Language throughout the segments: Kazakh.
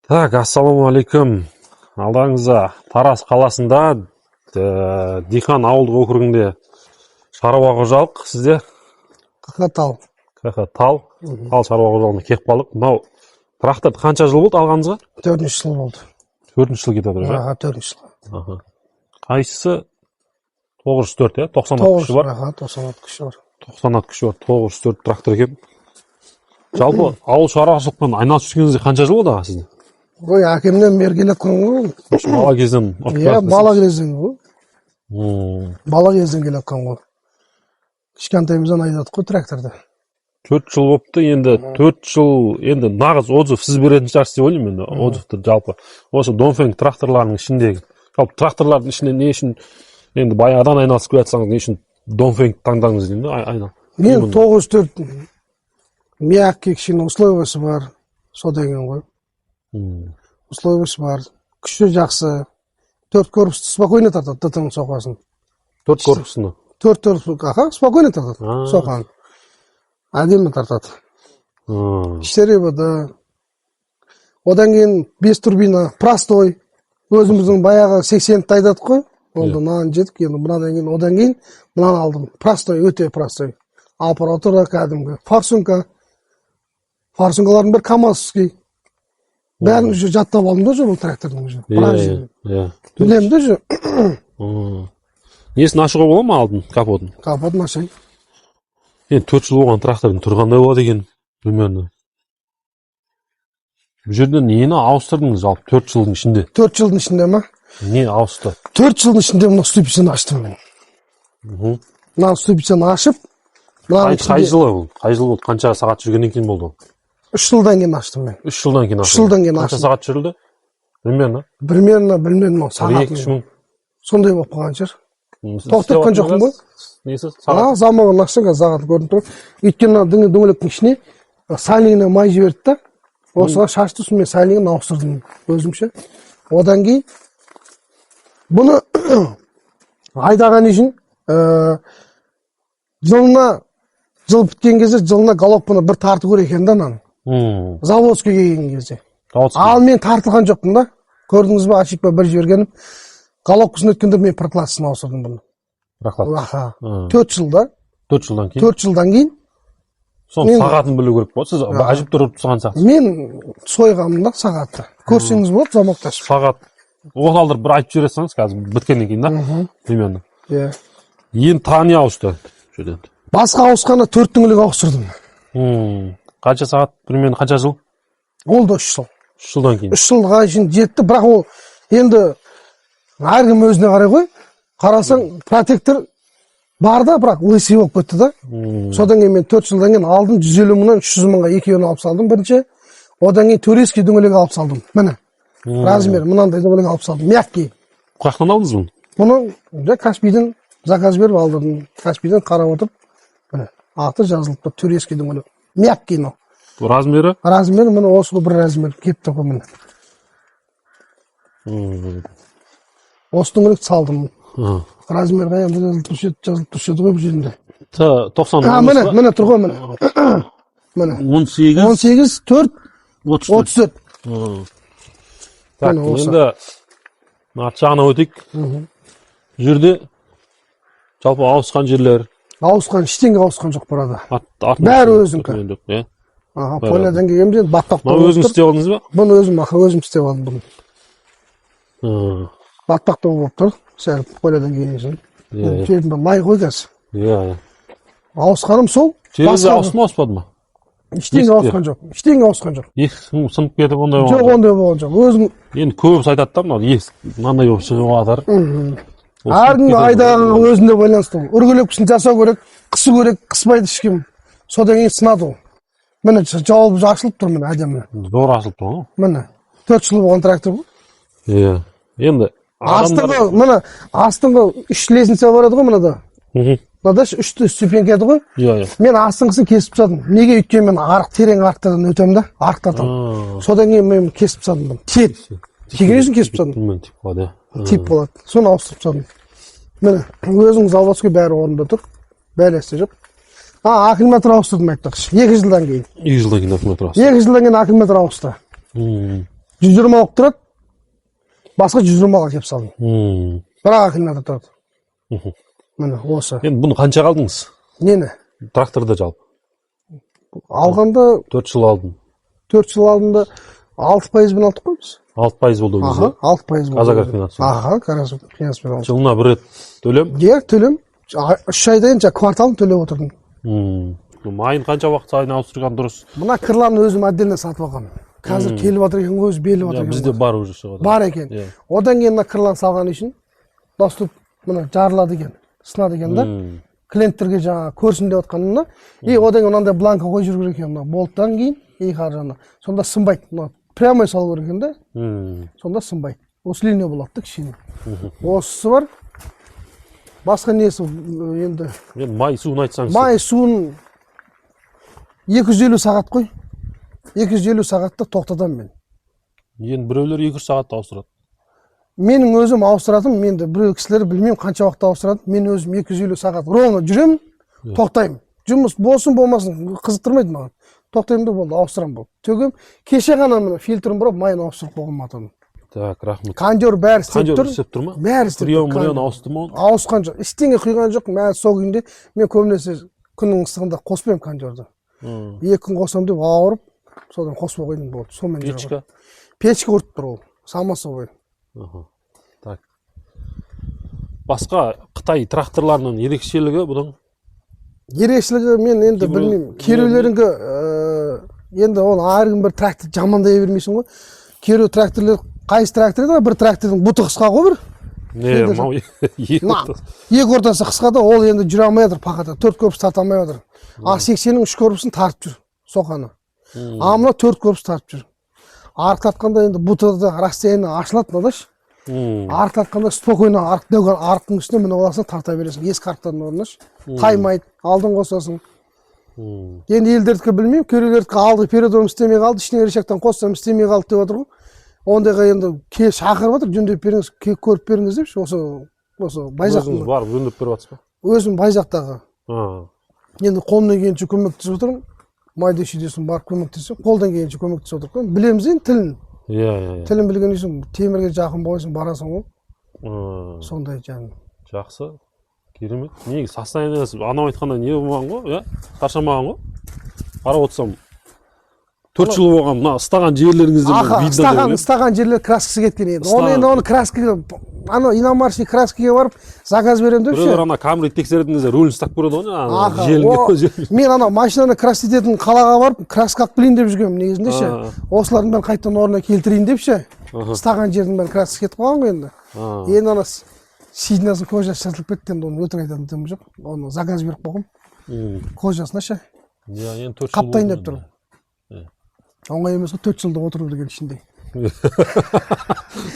Так, ассалаумағалейкум. Алдаңызда Тараз қаласында Дихан ауылдық округінде шаруа қожалық сізде Тал. Тал шаруа қожалығына келіп қалдық. Мынау тракторды қанша жыл болды алғаныңызға? 4-ші жыл болды. 4-ші жыл кетіп жатыр, Аха, 4-ші жыл. Қайсысы 904, 90 күші бар. Аха, 90 күші бар. 90 күші бар, 904 трактор екен. Жалпы ауыл шаруашылықпен айналысып жүргеніңізге қанша жыл болды аға сізде? Ой, әкемнен бері келатқан ғой. Бала кезден Иә, бала кезден ғой. Бала кезден келатқан ғой. Кішкентайымыздан айдадық қой тракторды. 4 жыл болыпты, енді 4 жыл, енді нағыз отзыв сіз беретін шығарсыз деп ойлаймын енді отзывты жалпы. Осы Донфенг тракторларының ішіндегі. Жалпы тракторлардың ішінде не үшін енді баяғыдан айналысып келе жатсаңыз, не үшін Донфенг таңдаңыз деймін да, айналып. Мен 904 мягкий кішкене условиясы бар, со деген ғой. Условиясы бар, күші жақсы. 4 корпусты спокойно тартады, ДТ-ның соқасын. 4 корпусыны. 4 корпус, аха, спокойно тартады, соқан. Әдемі тартады. Іштері бұды. Одан кейін 5 турбина, простой. Өзіміздің баяғы 80-ті айдадық қой. Онда мынаны жетік, енді мынадан кейін, одан кейін мынаны алдым. Простой, өте простой. Аппаратура кәдімгі. Форсунка. Форсункалардың бір КамАЗский. Бәрін уже жаттап алдым да бұл трактордың уже. Білем де уже. Несін ашуға бола ма алдын, капотын? Капотын ашайын. Енді 4 жыл болған трактордың тұрғандай болады екен, примерно. Бұл жерден нені ауыстырдыңыз жалпы 4 жылдың ішінде? 4 жылдың ішінде ма? Не ауысты? 4 жылдың ішінде мына ступицаны аштым мен. Мына ступицаны ашып, қай жылы бұл? Қай жыл болды? Қанша сағат жүргеннен кейін болды? 3 жылдан кейін аштым мен. 3 жылдан кейін аштым. 3 жылдан кейін аштым. Қанша сағат жүрілді? Примерно? Білмедім сағатын. 2-3 мың. Сондай болып қалған шығар. Тоқтатқан жоқпын ғой. Несі? Сағат? Замағын аштың қазір сағатын көрініп тұр. Өйткені дөңгелектің ішіне салингіне май жіберді да. Осыға шашты мен салингін ауыстырдым өзімше. Одан кейін бұны айдаған үшін жыл біткен кезде жылына галоппыны бір тарты көрек екен да наны. Заводский келген кезде. Ал мен тартылған жоқпын да. Көрдіңіз ба, ашып бір жібергенім. Головкасын өткенде мен проклассысын ауыстырдым бұны. Аха. 4 жылда. 4 жылдан кейін? 4 жылдан кейін. Соның сағатын білу керек болды. Сіз әжіп тұрып тұрған сағат. Мен сойғамын да сағатты. Көрсеңіз болады, замокташып. Сағат. Оған алдыр бір айтып жібересіңіз қазір біткеннен кейін да? Примерно. Ең тани ауысты. Басқа ауысқаны 4 түңілік ауыстырдым. Қанша сағат, примерно қанша жыл? Ол да 3 жыл. 3 жылдан кейін. 3 жылға үшін жетті, бірақ ол енді әркім өзіне қарай ғой. Қарасаң, протектор бар да, бірақ лысый болып кетті да. Содан кейін мен 4 жылдан кейін алдым, 150 мыңнан 300 мыңға екеуін алып салдым бірінші. Одан кейін турецкий дөңгелек алып салдым. Міне, размер, мынандай дөңгелек алып салдым, мягкий. Қаяқтан алдыңыз бұны? Бұны Каспийден заказ беріп алдым. Каспийден қарап отырып, міне, аты жазылып тұр, турецкий дөңгелек. Мягкий но. Размері? Размері міне осы бір размер кетті ғой міне. Осы дөңгелекті салдым. Размер қайында жазылып тұршы еді ғой бұл жерінде. 90. Міне тұр ғой міне. Міне. 18, 4, 34. Так, енді арт жағына өтейік. Жерде жалпы ауысқан жерлер. Ауысқан, ештеңе ауысқан жоқ burada. Бәрі өзіңкі. Полядан келгенде батпақ болып тұр. Өзің істеп алдыңыз ба? Бұны өзім істеп алдым бұны. Батпақ болып тұр. Сәл полядан келген үшін. Жерінде лай ғой қазір. Ауысқаным сол. Жерінде ауыспады ма? Ештеңе ауысқан жоқ. Ештеңе ауысқан жоқ. Есік сынып кетіп ондай болған жоқ. Жоқ, ондай болған жоқ. Өзің енді көбісі айтады да, мынау есік мынандай болып шығып жатыр. Әркім айдағанға өзіне байланысты. Үргелекпісін жасау керек, қысу керек, қыспайды ешкім. Содан кейін сынады ол. Міне жауабы ашылып тұр міне әдемі. Зор ашылып тұр ғой. Міне 4 жыл болған трактор ғой. Иә. Енді астыңғы міне астыңғы 3 лестница барады ғой мынада. Мынада 3 ступенька еді ғой. Иә. Мен астыңғысын кесіп тастадым. Неге? Өйткені мен терең арықтардан өтемін да, арықтатамын. Содан кейін мен кесіп тастадым. Тип. Тигенесін кесіп тастадым. Тип болады. Тип болады. Соны ауыстырып тастадым. Міне өзің заводской бәрі орнында тұр. Бәлесі жоқ. Аккумулятор ауыстырдым айтпақшы. 2 жылдан кейін. 2 жылдан кейін аккумулятор ауысты. 2 жылдан кейін аккумулятор ауысты. 120 тұрады. Басқа 120-ға кеп салдым. Бірақ аккумулятор тұрады. Міне осы. Енді бұны қанша алдыңыз? Нені? Тракторды жалпы. Алғанда 4 жыл алдым. 4 жыл алдында 6%-бен алдық қой біз. 6% болды ол кезде. 6% болды. Казагро финансы. Казагро финанспен алдық. Жылына бір рет төлем? Төлем. 3 айдан кварталын төлеп отырдым. Айын қанша уақыт сайын ауыстырған дұрыс? Мына кырларын өзім отдельно сатып алғам. Қазір келіп жатыр екен, өзі беліп жатыр екен. Бізде бар уже шығады. Бар екен. Одан кейін мына кырларын салған үшін доступ мына жарылады екен, сынады екен да. Клиенттерге жаңа көрсін деп отқанына, одан кейін мынандай бланка қойып жүру керек екен, мына болттан кейін қаржаны. Сонда сынбайды. Мына прямой салу керек екен да. Сонда сынбайды. Осы линия болады да кішкене. Осысы бар. Басқа несі енді май суын айтсаңыз. Май суын 250 сағат қой. 250 сағатта тоқтатам мен. Енді біреулер 2 сағатта ауыстырады. Менің өзім ауыстыратым, менде біреу кісілер білмеймін қанша уақытта ауыстырады. Мен өзім 250 сағат ровно жүремін, тоқтаймын. Жұмыс болсын болмасын қызықтырмайды маған. Тоқтаймын да болды, ауыстырам болды. Төгем, кеше ғана мына фильтрін бұрап майын ауыстырып қойғым атым. Так, рахмет. Кондер бәрі істеп тұр. Кондер істеп тұр ма? Бәрі істеп тұр. Прием ауысты ма? Ауысқан жоқ. Ештеңе құйған жоқ. Мен сол күнде мен көбінесе күннің ыстығында қоспаймын кондерді. 2 күн қосам деп ауырып, содан қоспай қойдым болды. Сонымен жүріп. Печка? Печка өртіп тұр ол. Самосовой. Так. Басқа Қытай тракторларының ерекшелігі бұның? Ерекшелігі мен енді білмеймін. Кейбіреулеріңкі енді ол әркім бір трактор жамандай бермейсің ғой. Кейбір тракторлар қайсы трактор еді, бір трактордың бұты қысқа ғой бір. Екі ортасы қысқа да ол енді жүре алмай жатыр пақата. 4 көпіс тарта алмай жатыр. А80-нің 3 көпісін тартып жүр соқаны. Мына 4 көпіс тартып жүр. Арықтатқанда енді бұты да расстояние ашылады мынадашы. Арықтатқанда спокойно арықтың үстіне міне оласың тарта бересің. Ескі арықтардың орныш. Таймайды, алдын қосасың. Енді елдердікі білмеймін, көрелердікі алды передом істемей қалды, ішіне решектен қоссам істемей қалды деп отыр ғой. Ондайға енді шақырып отыр, жөндеп беріңіз, көріп беріңіз депші, осы Байзақтың. Өзіңіз барып жөндеп беріп жатсыз ба? Өзім Байзақтағы. Енді қолымнан келгенше көмектесіп отырмын. Майда шүйдесін барып көмектесіп, қолдан келгенше көмектесіп отырмын. Білеміз енді тілін. Тілін білген үшін темірге жақын болсаң барасың ғой. Сондай жаным. Жақсы. Керемет. Неге состояниесі анау айтқанда не болмаған ғой, шаршамаған ғой? Қарап отырсам 4 жыл болған, мына ыстаған жерлеріңізде видно. Ыстаған жерлер краскасы кеткен енді. Оны краскаға, ана иномаршный краскаға барып заказ беремін деп ше. Біреулер ана камераны тексеретініңізде рөлін ұстап көреді ғой, желінге. Мен ана машинаны краситетін қалаға барып краска алып келейін деп жүргенмін негізінде ше. Осылардың бәрін қайтадан орнына келтірейін деп ше. Ыстаған жердің бәрін краскасы кетіп қалған ғой енді. Енді ана сиднасын кожасы шашылып кетті, енді оны өтірік айтатын түгім жоқ. Оны заказ беріп қойғым. Кожасына ше. Қаптайын деп тұр. Оңай емес ғой 4 жылда отыру деген ішінде.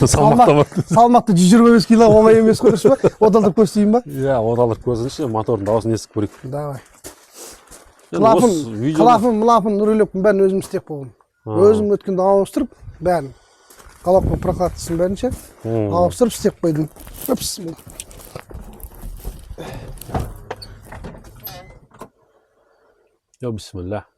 Салмақты 125 кило оңай емес қой дұрыс па? Одалдырып көрсетейін ба? Одалдырып көрсеңізші, мотордың дауысын естіп көрейік. Давай. Клапан, рөлектің бәрін өзім істеп қойдым. Өзім өткенде ауыстырып, бәрін. Колобка прокладкасын бәрін ше. Ауыстырып істеп қойдым. Бисмилlah.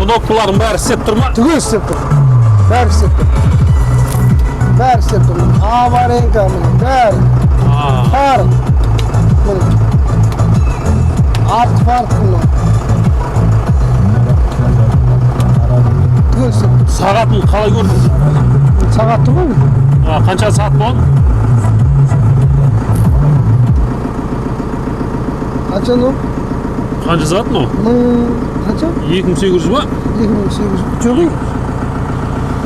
Knopkaların bәрі істеп тұр ма? Түгел істеп тұр. Бәрі істеп тұр. Бәрі істеп тұр. Аваренка бәрі. Фар. Арт фар құны. Түгел істеп тұр. Сағатын қалай көрдіңіз? Сағатты ғой? Қанша сағат болған? Қанша ну? Қанша сағат ну? Қанша? 2800 ба? 2800. Жоқ ей.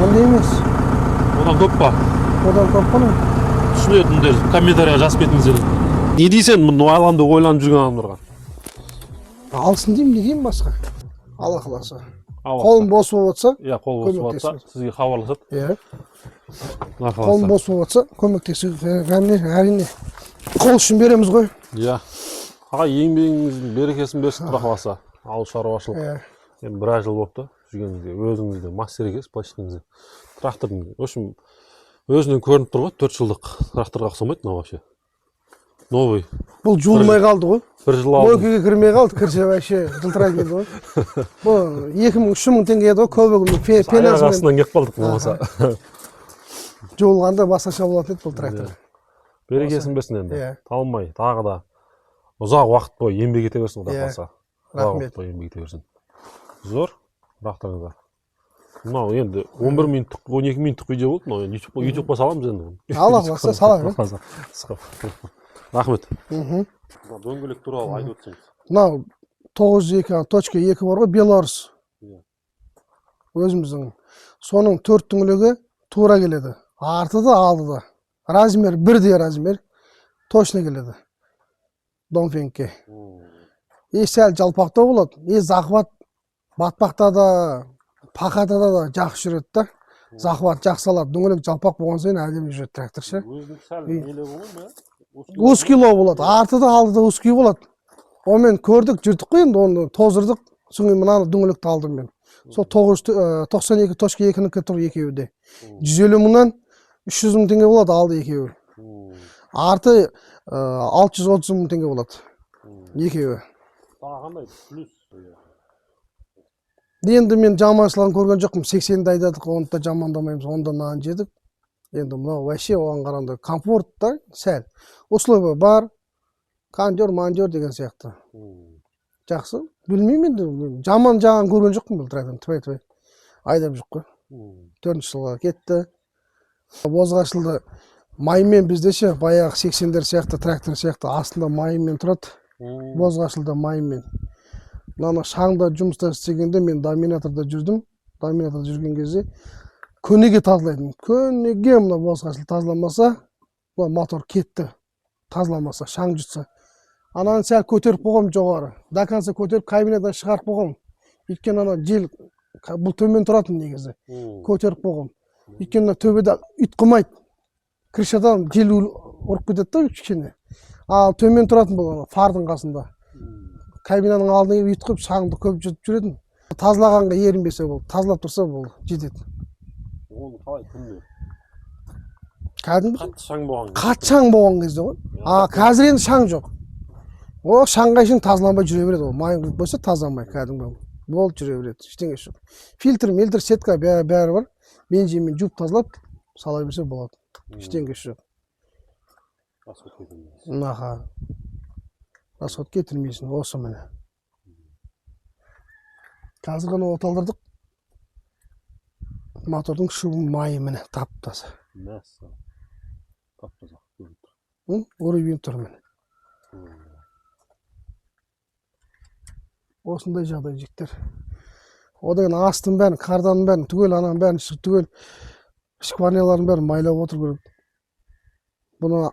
Онда емес. Одан көп па? Одан көп қана. түсінетіндер комментарийға жазып кетіңіздер. Не дейсің мұны алам деп ойланып жүрген адамдарға? Алсын деймін, не деймін басқа? Алла қаласа. Алла Қолым бос болып жатса, иә, қол бос болып жатса, сізге хабарласады. иә. Қолым Қолым бос болып жатса, көмектесуге әрине қол ұшын береміз ғой. Иә. Аға, еңбегіңіздің берекесін берсін, Құдай қаласа. Ауыл шаруашылық. Енді біраз жыл болыпты жүргеніңізге. Өзіңіз де мастер екенсіз, былайша айтқанда. Трактордың, в общем, өзінен көрініп тұр ғой, 4 жылдық тракторға ұқсамайды мынау вообще. Новый. Бұл жуылмай қалды ғой. Бір жыл алды. Мойкеге кірмей қалды, кірсе вообще жылтырай келді ғой. Бұл 2000-3000 теңге еді ғой, көбігімен аяқ астынан келіп қалдық болмаса. Жуылғанда басқаша болатын еді бұл трактор. Берекесін берсін енді. Талмай, тағы да ұзақ уақыт бойы еңбек ете берсін, Құдай қаласа. Рахмет. Еңбек ете берсін. Зор тракторыңызға. Мынау енді 11 минуттық, 12 минуттық видео болды. Мынау YouTube-ға саламыз енді. Алла қаласа саламыз. Рахмет. Дөңгелек туралы айтып өтсеңіз. Мынау 902.2 бар ғой, Беларусь. Өзіміздің. Соның 4 дөңгелегі тура келеді. Арты да, алды да. Размер бірдей размер. Точно келеді. Донфенгке. Сәл жалпақтау болады. Захват батпақта да, пақата да жақсы жүреді да. Захват жақсы алады. Дөңгелек жалпақ болған сайын әдемі жүреді трактор ше. Өзінің сәл еле болады ма? 3 кило болады. Арты да, алды да 3 кило болады. Онымен көрдік, жүрдік қой енді, оны тоздырдық. Соң мынаны дөңгелекті алдым мен. Сол 992.2-нікі тұр екеуі. 150 мыңнан 300 мың теңге болады алды екеуі. Арты 630 мың теңге болады екеуі. Қандай плюс? Енді мен жаманшылығын көрген жоқпын. 80-ді айдадық, оны да жамандамаймыз, онда нан жедік. Енді мынау вообще оған қарағанда комфорт та сәл. Условия бар, кондер, мандер деген сияқты. Жақсы. Білмеймін енді, жаман жағын көрген жоқпын бұл трактордың, тіпай-тіпай. Айдап жоқ қой. 4 жылға кетті. Бозғашылды маймен бізде ше, баяғы 80-дер сияқты, трактор сияқты астында маймен тұрады. Бозғашылда маймен. Мына шаңда жұмыста істегенде мен доминаторда жүрдім. Доминаторда жүрген кезде көнеге тазалайтын. Көнеге мына бозғашыл тазаламаса, мотор кетті. Тазаламаса, шаң жұтса. Ананы сәл көтеріп қоғам жоғары. До конца көтеріп кабинадан шығарып қоғам. Өйткені ана жел бұл төмен тұратын негізі. Көтеріп қоғам. Өйткені төбеде үт қылмайды. Крышадан жел ұрып кетеді да кішкене. Ал төмен тұратын бұл фардың қасында. Кабинаның алдына үт қылып шаңды көп жұтып жүретін. Тазалағанға ерінбесе бұл, тазалап тұрса бұл жетеді. Оны қалай күнде? Кәдімгі Қатты шаң болған. қатты шаң болған кезде ғой. Қазір енді шаң жоқ. О, шаңға шын тазаланбай жүре береді. Ол майын құйып қойса тазаламай кәдімгі. Болып жүре береді. Ештеңе жоқ. Фильтр, сетка бәрі бар. Бензинмен жуып тазалап сала берсе болады. Ештеңе жоқ. Расход кетірмейсің. Осы міне. Қазір ғана оталдырдық. Мотордың шубы майы міне тап-таза. Тап-таза. Өрейбен тұр міне. Осындай жағдай жіктер. Одан астын бәрін, қарданын бәрін, түгел ананың бәрін, түгел шкварнеларын бәрін майлап отыр көріп. Бұны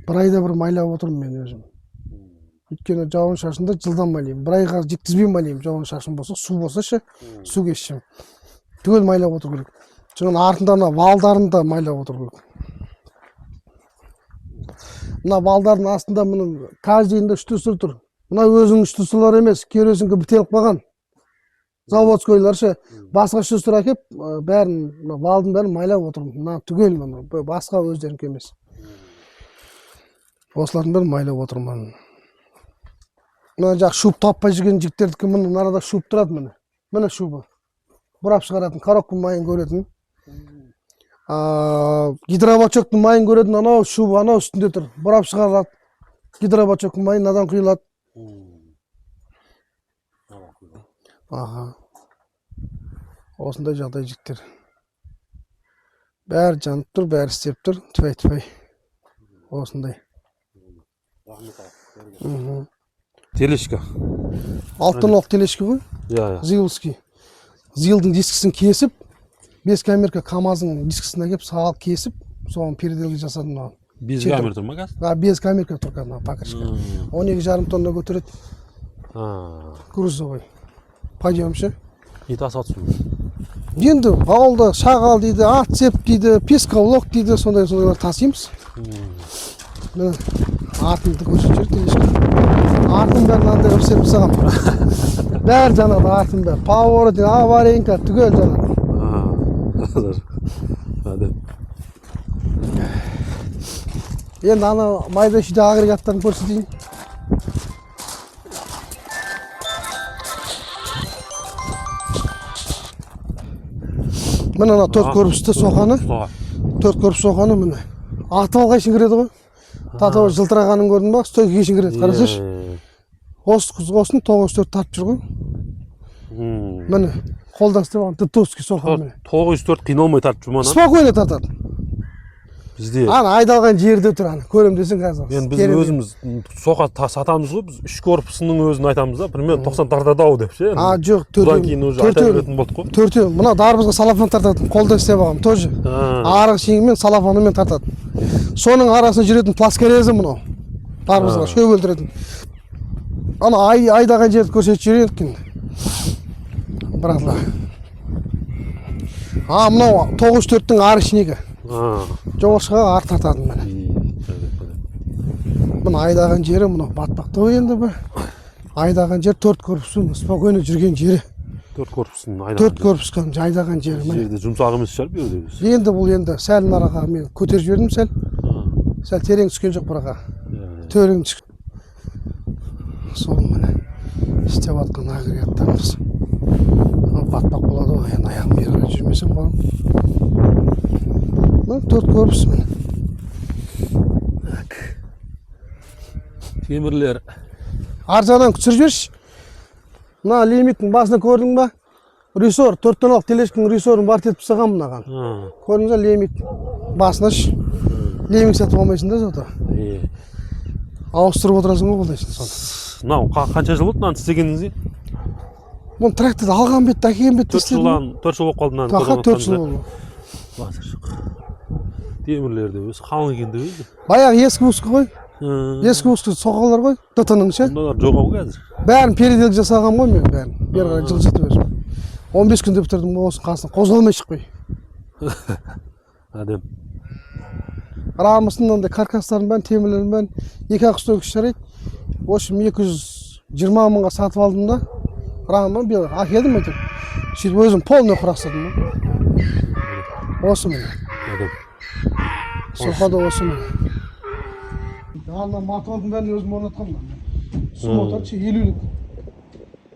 бір айда бір майлап отырмын мен өзім. Өйткені жауын шашында жылдан майлаймын. Бір айға жеткізбей майлаймын. Жауын шашын болса, су болса ше, су кешсем. Түгел майлап отыр көріп. Соның артында валдарын да майлап отыр көріп. Мына валдардың астында мұның каждыйында 3 тұсыр тұр. Мына өзінің 3 тұсылар емес, керосинге бітеліп қалған. Заводскойлар ше, басқа 3 тұсыр әкеп, бәрін, валдың бәрін майлап отырмын. Мына түгел мұны, басқа өздерінкі емес. Осылардың бәрін майлап отырмын. Мына жақ шуп таппай жүрген жігіттердікі мұны нарада шуп тұрады міне. Міне шубы. Бұрап шығаратын, коробка майын көретін. Гидробачоктың майын көретін, анау шубы, анау үстінде тұр. Бұрап шығарады. Гидробачоктың майын надан құйылады. Осындай жағдай жігіттер. Бәрі жанып тұр, бәрі істеп тұр. Тіпай-тіпай. Осындай. Телешка. Алтын оқ телешка ғой? Зиловский. Зилдың дискісін кесіп, 5 камерка КамАЗдың дискісін әкеп, сағал кесіп, соған переделка жасадым мынаған. Без камер тұр ма қазір? Без камерка тұр мына покрышка. 12,5 тонна көтереді. Грузовой. Подъемшы. Не тасып жатсың? Енді ауылда шағал дейді, ат цеп дейді, пескалок дейді, сондайлар тасимыз. Міне артымды көрсетіп жіберді. Артым бәрін андай қылып серіп тастағам. Бәрі жанады артым бәрі. Пауэр, аварийка түгел жанады. Енді ана майда шүйде агрегаттарын көрсетейін. Міне ана 4 корпусты соқаны. 4 корпус соқаны міне. Аталға ішін кіреді ғой. Татау жылтырағанын көрдің ба? Стойка ішін кіреді. Қарасаш. Осыны 904 тартып жүр ғой. Міне қолдан істеп алған ДТОвский соқан міне. 904 қиналмай тартып жүр ма? Спокойно тартады. Бізде ана айдалған жерде тұр ана. Көрем десең қазір. Енді біз өзіміз соқа сатамыз ғой. Біз 3 корпусының өзін айтамыз да. Примерно 90 тартады ау деп ше. Жоқ, 4. Бұдан кейін уже айта беретін болдық қой. 4. Мына дарбызға салафан тартады. Қолдан істеп алғам тоже. Арық шеңімен салафанымен тартады. Соның арасында жүретін плоскорезі мынау. Дарбызға шөп өлтіретін. Ана айдаған жерді көрсетіп жіберейін. Братла. Мынау 904-тің арық шенегі. Жоғыршыға ар тартады міне. Мына айдаған жері мынау батпақты енді бі. Айдаған жер 4 корпусын спокойно жүрген жері. 4 корпусын айдаған. 4 корпусқа айдаған жері міне. Жерде жұмсақ емес шығар бұл жерде. Енді бұл енді сәл нараға мен көтеріп жібердім сәл. Сәл терең түскен жоқ бұраға. Терең түскен. Сол міне. Істеп жатқан агрегаттарымыз. Батпақ болады ғой, енді аяғым бері қарай жүрмесем балам. 4 корпус міне. Темірлер. Ар жағынан түсіріп жіберші. Мына лимиттің басына көрдің ба? Ресор, 4 тонналық тележкінің ресорын бар етіп тастаған мынаған. Көрдіңіз ба лимит басына ш. Лимит сатып алмайсың да жота. Ауыстырып отырасың ғой қолдайсың соны. Мынау қанша жыл болды мынаны істегеніңізде? Бұл тракторды алған бетті, әкелген бетті істедім. 4 жыл болып қалды мынаны. Тақа 4 жыл болды. Темірлерде өзі қалың екен де өзі. Баяғы ескі ұсқы ғой. Ескі ұсқы соқалар ғой. ДТ-ның ше. Бұндар жоқ ау қазір. Бәрін переделка жасаған ғой мен бәрін. Бері қарай жылжытып өзім. 15 күнде бітірдім осының қасына. Қозғалмай шықпай. Әдем. Рамысын андай каркастарын бәрін, темірлерін бәрін 2-ақ стойка жарайды. В общем 220 мыңға сатып алдым да. Рамы бері әкелдім әйтеуір. Сөйтіп өзім полный құрастырдым. Осы міне. Әдем. Соқада осы міне. Ана мотордың бәрін өзім орнатқам да. Су мотор 50-лік.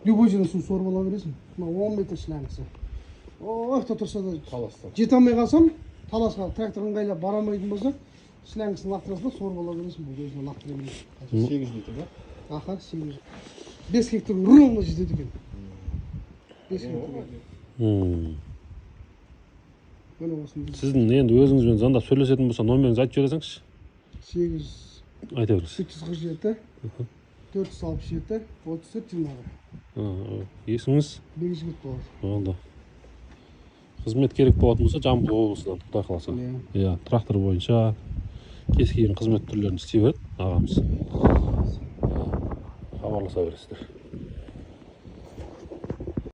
Любой жерден су сорып ала бересің. 10 метр шлангысы. Ой, тұрса да жете алмай қалсам, таласқа трактор ыңғайлап бара алмайтын болса, шлангысын лақтырасың да сорып ала бересің. Бұл өзіне лақтыра бересің. 8 литр ба? Аха, 8. 5 гектар ровно жетеді екен. 5 гектар. Сіздің енді өзіңізбен звондап сөйлесетін болса, номеріңізді айтып жіберсеңізші. 8 айта беріңіз. 847 467 34 20. Есіміңіз? Бекжігіт болады. Болды. Қызмет керек болатын болса, Жамбыл облысынан Құдай қаласа. Иә, трактор бойынша кез келген қызмет түрлерін істей береді ағамыз. Хабарласа бересіздер.